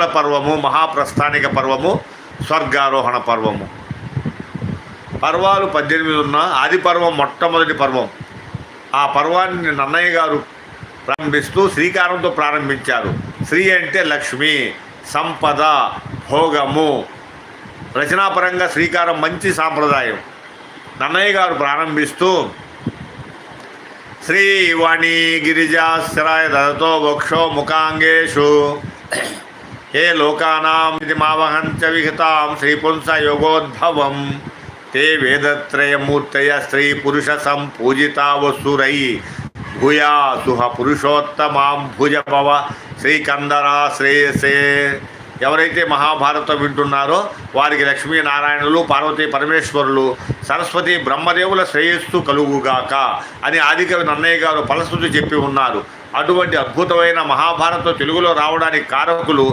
పర్వము, మహాప్రస్థానిక పర్వము, స్వర్గారోహణ పర్వము. పర్వాలు 18 ఉన్న ఆది పర్వం మొట్టమొదటి పర్వం. ఆ పర్వాన్ని నన్నయ్య గారు ప్రారంభిస్తూ శ్రీకారంతో ప్రారంభించారు. శ్రీ అంటే లక్ష్మి, సంపద, భోగము. రచనాపరంగా శ్రీకారం మంచి సాంప్రదాయం. నన్నయ్య గారు ప్రారంభిస్తూ శ్రీవాణి గిరిజాశ్రయ దదతో వక్షో ముఖాంగేషు హే లోకానాం ఇది మావహంచ విహితాం శ్రీపుంస యోగోద్భవం తే వేదత్రయమూర్తయ స్త్రీ పురుష సంపూజితా వసురై భూయాసుహ పురుషోత్తమాం భుజభవ శ్రీకందరా శ్రేయసే. ఎవరైతే మహాభారతం వింటున్నారో వారికి లక్ష్మీనారాయణులు, పార్వతీ పరమేశ్వరులు, సరస్వతి బ్రహ్మదేవుల శ్రేయస్సు కలుగుగాక అని ఆదికవి నన్నయ్య గారు ఫలశ్రుతి చెప్పి ఉన్నారు. అటువంటి అద్భుతమైన మహాభారతం తెలుగులో రావడానికి కారకులు